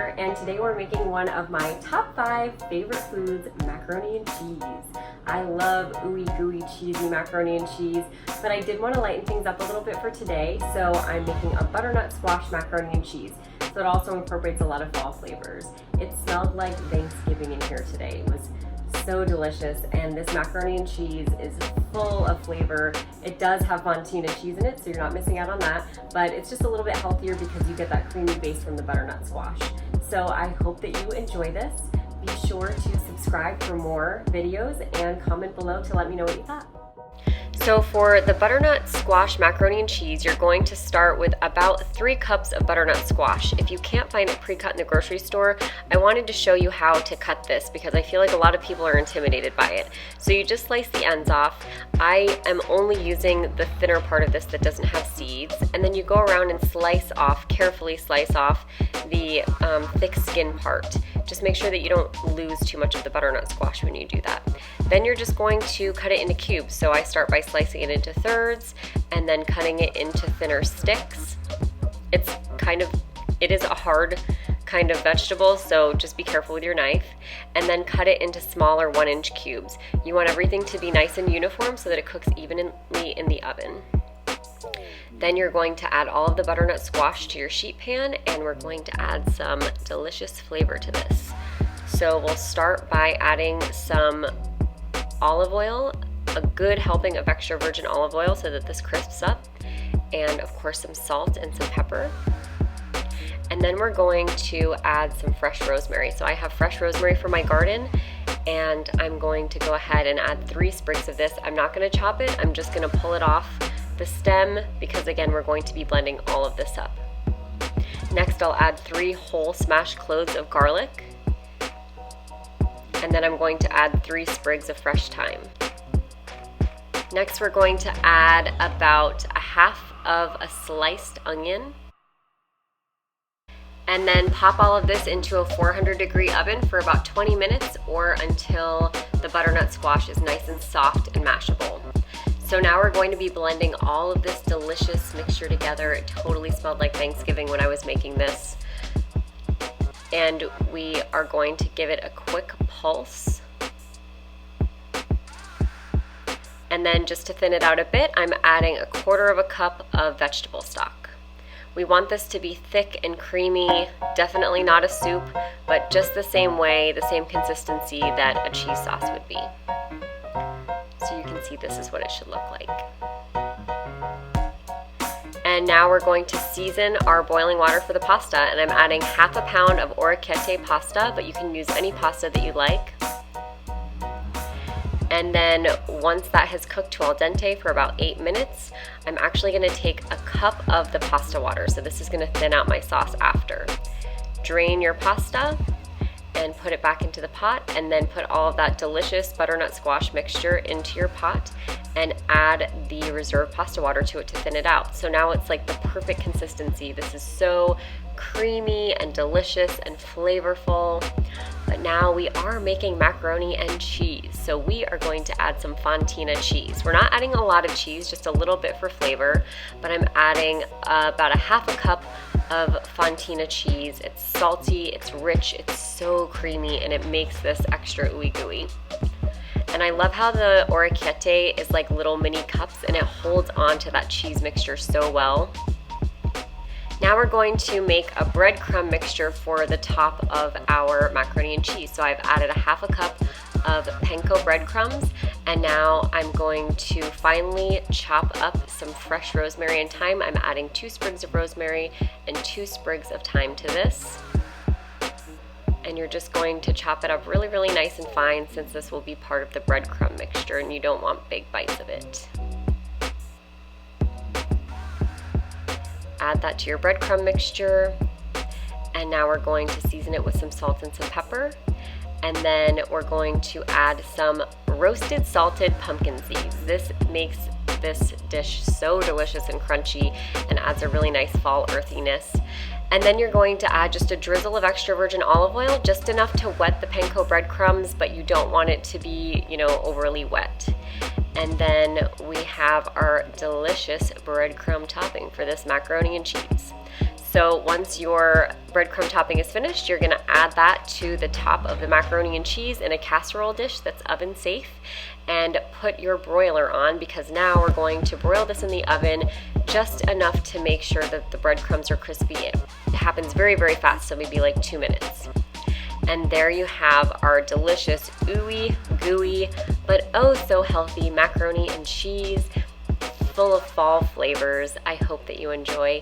here, and today we're making one of my top 5 favorite foods, macaroni and cheese. I love ooey gooey cheesy macaroni and cheese, but I did want to lighten things up a little bit for today, so I'm making a butternut squash macaroni and cheese. So it also incorporates a lot of fall flavors. It smelled like Thanksgiving in here today. It was so delicious, and this macaroni and cheese is full of flavor. It does have fontina cheese in it, so you're not missing out on that, but it's just a little bit healthier because you get that creamy base from the butternut squash. So I hope that you enjoy this. Be sure to subscribe for more videos and comment below to let me know what you thought. So for the butternut squash macaroni and cheese, you're going to start with about 3 cups of butternut squash. If you can't find it pre-cut in the grocery store, I wanted to show you how to cut this because I feel like a lot of people are intimidated by it. So you just slice the ends off. I am only using the thinner part of this that doesn't have seeds, and then you go around and carefully slice off the thick skin part. Just make sure that you don't lose too much of the butternut squash when you do that. Then you're just going to cut it into cubes. So I start by slicing it into thirds and then cutting it into thinner sticks. It is a hard kind of vegetable, so just be careful with your knife. And then cut it into smaller 1-inch cubes. You want everything to be nice and uniform so that it cooks evenly in the oven. Then you're going to add all of the butternut squash to your sheet pan, and we're going to add some delicious flavor to this. So we'll start by adding some olive oil, a good helping of extra virgin olive oil so that this crisps up, and of course some salt and some pepper. And then we're going to add some fresh rosemary. So I have fresh rosemary from my garden, and I'm going to go ahead and add 3 sprigs of this. I'm not going to chop it, I'm just going to pull it off the stem because again we're going to be blending all of this up. Next I'll add 3 whole smashed cloves of garlic, and then I'm going to add 3 sprigs of fresh thyme. Next we're going to add about a half of a sliced onion, and then pop all of this into a 400-degree oven for about 20 minutes or until the butternut squash is nice and soft and mashable. So now we're going to be blending all of this delicious mixture together. It totally smelled like Thanksgiving when I was making this. And we are going to give it a quick pulse. And then just to thin it out a bit, I'm adding 1/4 cup of vegetable stock. We want this to be thick and creamy, definitely not a soup, but just the same way, the same consistency that a cheese sauce would be. So you can see this is what it should look like. And now we're going to season our boiling water for the pasta, and I'm adding ½ pound of orecchiette pasta, but you can use any pasta that you like. And then once that has cooked to al dente for about 8 minutes, I'm actually going to take a cup of the pasta water. So this is going to thin out my sauce after. Drain your pasta and put it back into the pot, and then put all of that delicious butternut squash mixture into your pot and add the reserved pasta water to it to thin it out. So now it's like the perfect consistency. This is so creamy and delicious and flavorful. But now we are making macaroni and cheese. So we are going to add some fontina cheese. We're not adding a lot of cheese, just a little bit for flavor, but I'm adding about a ½ cup of fontina cheese. It's salty, it's rich, it's so creamy, and it makes this extra ooey gooey. And I love how the orecchiette is like little mini cups, and it holds on to that cheese mixture so well. Now we're going to make a breadcrumb mixture for the top of our macaroni and cheese. So I've added ½ cup of panko breadcrumbs, and now I'm going to finely chop up some fresh rosemary and thyme. I'm adding 2 sprigs of rosemary and 2 sprigs of thyme to this. And you're just going to chop it up really, really nice and fine, since this will be part of the breadcrumb mixture and you don't want big bites of it. Add that to your breadcrumb mixture, and now we're going to season it with some salt and some pepper, and then we're going to add some roasted salted pumpkin seeds. This makes this dish so delicious and crunchy and adds a really nice fall earthiness. And then you're going to add just a drizzle of extra virgin olive oil, just enough to wet the panko breadcrumbs, but you don't want it to be, overly wet. And then we have our delicious breadcrumb topping for this macaroni and cheese. So once your breadcrumb topping is finished, you're gonna add that to the top of the macaroni and cheese in a casserole dish that's oven safe, and put your broiler on, because now we're going to broil this in the oven just enough to make sure that the breadcrumbs are crispy. It happens very, very fast, so maybe like 2 minutes. And there you have our delicious, ooey, gooey, but oh so healthy macaroni and cheese, full of fall flavors. I hope that you enjoy.